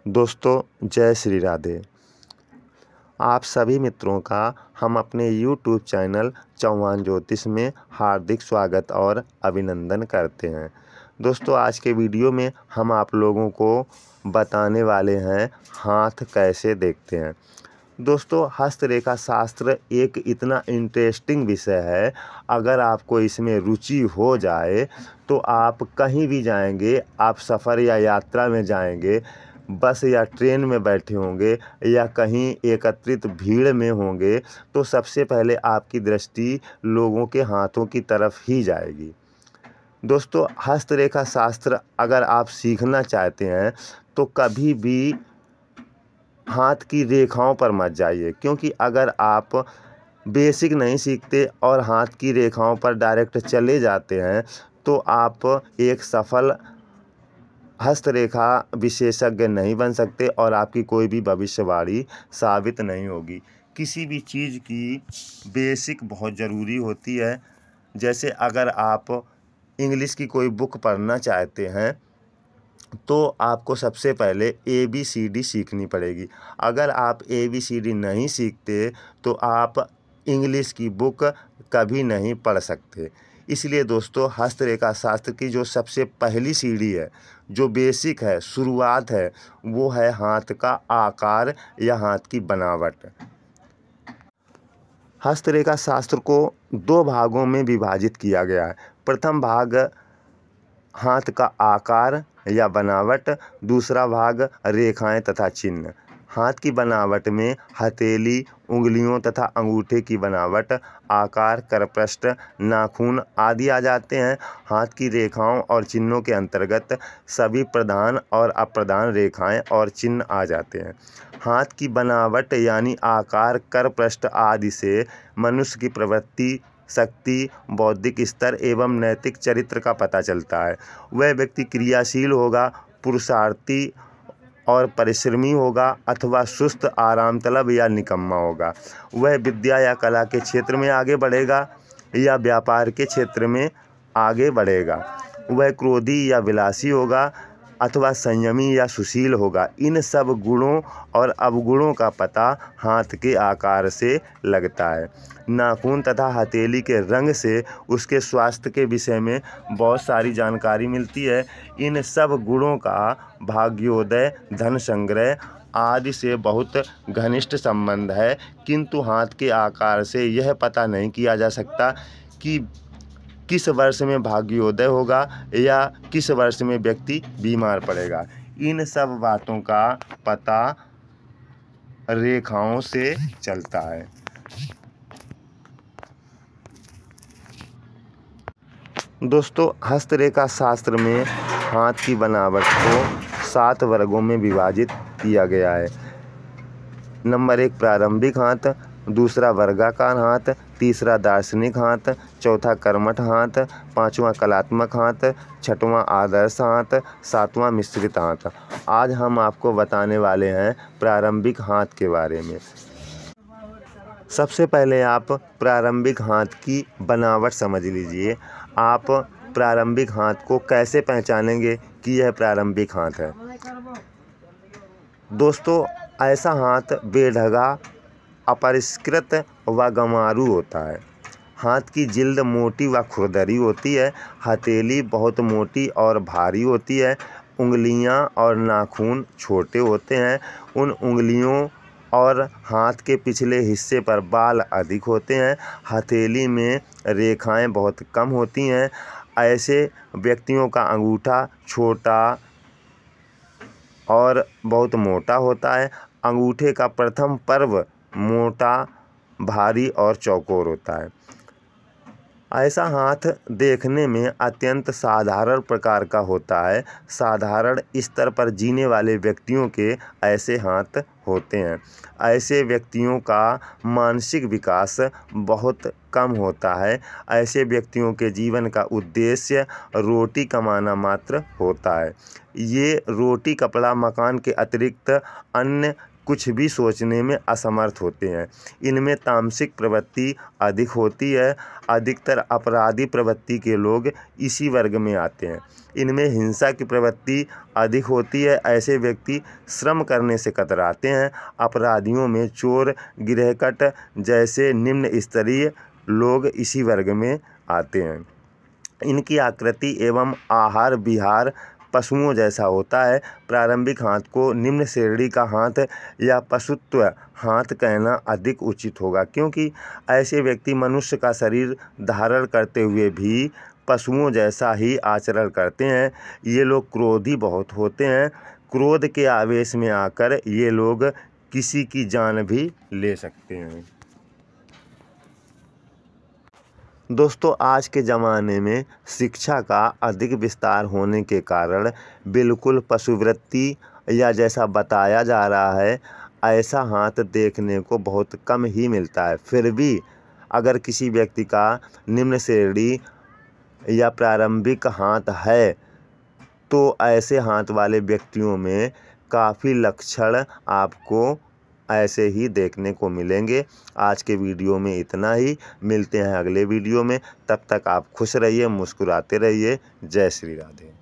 दोस्तों जय श्री राधे। आप सभी मित्रों का हम अपने YouTube चैनल चौहान ज्योतिष में हार्दिक स्वागत और अभिनंदन करते हैं। दोस्तों आज के वीडियो में हम आप लोगों को बताने वाले हैं हाथ कैसे देखते हैं। दोस्तों हस्तरेखा शास्त्र एक इतना इंटरेस्टिंग विषय है, अगर आपको इसमें रुचि हो जाए तो आप कहीं भी जाएंगे, आप सफ़र या यात्रा में जाएंगे, बस या ट्रेन में बैठे होंगे या कहीं एकत्रित भीड़ में होंगे, तो सबसे पहले आपकी दृष्टि लोगों के हाथों की तरफ ही जाएगी। दोस्तों हस्तरेखा शास्त्र अगर आप सीखना चाहते हैं तो कभी भी हाथ की रेखाओं पर मत जाइए, क्योंकि अगर आप बेसिक नहीं सीखते और हाथ की रेखाओं पर डायरेक्ट चले जाते हैं तो आप एक सफल हस्तरेखा विशेषज्ञ नहीं बन सकते और आपकी कोई भी भविष्यवाणी साबित नहीं होगी। किसी भी चीज़ की बेसिक बहुत ज़रूरी होती है। जैसे अगर आप इंग्लिश की कोई बुक पढ़ना चाहते हैं तो आपको सबसे पहले ABCD सीखनी पड़ेगी। अगर आप ABCD नहीं सीखते तो आप इंग्लिश की बुक कभी नहीं पढ़ सकते। इसलिए दोस्तों हस्तरेखा शास्त्र की जो सबसे पहली सीढ़ी है, जो बेसिक है, शुरुआत है, वो है हाथ का आकार या हाथ की बनावट। हस्तरेखा शास्त्र को दो भागों में विभाजित किया गया है। प्रथम भाग हाथ का आकार या बनावट, दूसरा भाग रेखाएं तथा चिन्ह। हाथ की बनावट में हथेली, उंगलियों तथा अंगूठे की बनावट, आकार, करपृष्ठ, नाखून आदि आ जाते हैं। हाथ की रेखाओं और चिन्हों के अंतर्गत सभी प्रधान और अप्रधान रेखाएं और चिन्ह आ जाते हैं। हाथ की बनावट यानी आकार, करपृष्ठ आदि से मनुष्य की प्रवृत्ति, शक्ति, बौद्धिक स्तर एवं नैतिक चरित्र का पता चलता है। वह व्यक्ति क्रियाशील होगा, पुरुषार्थी और परिश्रमी होगा अथवा सुस्त, आराम तलब या निकम्मा होगा। वह विद्या या कला के क्षेत्र में आगे बढ़ेगा या व्यापार के क्षेत्र में आगे बढ़ेगा। वह क्रोधी या विलासी होगा अथवा संयमी या सुशील होगा। इन सब गुणों और अवगुणों का पता हाथ के आकार से लगता है। नाखून तथा हथेली के रंग से उसके स्वास्थ्य के विषय में बहुत सारी जानकारी मिलती है। इन सब गुणों का भाग्योदय, धन संग्रह आदि से बहुत घनिष्ठ संबंध है, किंतु हाथ के आकार से यह पता नहीं किया जा सकता कि किस वर्ष में भाग्योदय होगा या किस वर्ष में व्यक्ति बीमार पड़ेगा। इन सब बातों का पता रेखाओं से चलता है। दोस्तों हस्तरेखा शास्त्र में हाथ की बनावट को 7 वर्गों में विभाजित किया गया है। नंबर 1 प्रारंभिक हाथ, दूसरा वर्गाकार हाथ, तीसरा दार्शनिक हाथ, चौथा कर्मठ हाथ, पांचवा कलात्मक हाथ, छठवां आदर्श हाथ, सातवां मिश्रित हाथ। आज हम आपको बताने वाले हैं प्रारंभिक हाथ के बारे में। सबसे पहले आप प्रारंभिक हाथ की बनावट समझ लीजिए। आप प्रारंभिक हाथ को कैसे पहचानेंगे कि यह प्रारंभिक हाथ है। दोस्तों ऐसा हाथ बेढंगा, अपरिष्कृत व गंवारू होता है। हाथ की जिल्द मोटी व खुरदरी होती है। हथेली बहुत मोटी और भारी होती है। उंगलियां और नाखून छोटे होते हैं। उन उंगलियों और हाथ के पिछले हिस्से पर बाल अधिक होते हैं। हथेली में रेखाएं बहुत कम होती हैं। ऐसे व्यक्तियों का अंगूठा छोटा और बहुत मोटा होता है। अंगूठे का प्रथम पर्व मोटा, भारी और चौकोर होता है। ऐसा हाथ देखने में अत्यंत साधारण प्रकार का होता है। साधारण स्तर पर जीने वाले व्यक्तियों के ऐसे हाथ होते हैं। ऐसे व्यक्तियों का मानसिक विकास बहुत कम होता है। ऐसे व्यक्तियों के जीवन का उद्देश्य रोटी कमाना मात्र होता है। ये रोटी, कपड़ा, मकान के अतिरिक्त अन्य कुछ भी सोचने में असमर्थ होते हैं। इनमें तामसिक प्रवृत्ति अधिक होती है। अधिकतर अपराधी प्रवृत्ति के लोग इसी वर्ग में आते हैं। इनमें हिंसा की प्रवृत्ति अधिक होती है। ऐसे व्यक्ति श्रम करने से कतराते हैं। अपराधियों में चोर, गृहकट जैसे निम्न स्तरीय लोग इसी वर्ग में आते हैं। इनकी आकृति एवं आहार विहार पशुओं जैसा होता है। प्रारंभिक हाथ को निम्न श्रेणी का हाथ या पशुत्व हाथ कहना अधिक उचित होगा, क्योंकि ऐसे व्यक्ति मनुष्य का शरीर धारण करते हुए भी पशुओं जैसा ही आचरण करते हैं। ये लोग क्रोधी बहुत होते हैं। क्रोध के आवेश में आकर ये लोग किसी की जान भी ले सकते हैं। दोस्तों, आज के ज़माने में शिक्षा का अधिक विस्तार होने के कारण बिल्कुल पशुवृत्ति या जैसा बताया जा रहा है ऐसा हाथ देखने को बहुत कम ही मिलता है। फिर भी अगर किसी व्यक्ति का निम्न श्रेणी या प्रारंभिक हाथ है तो ऐसे हाथ वाले व्यक्तियों में काफ़ी लक्षण आपको ऐसे ही देखने को मिलेंगे। आज के वीडियो में इतना ही। मिलते हैं अगले वीडियो में। तब तक आप खुश रहिए, मुस्कुराते रहिए। जय श्री राधे।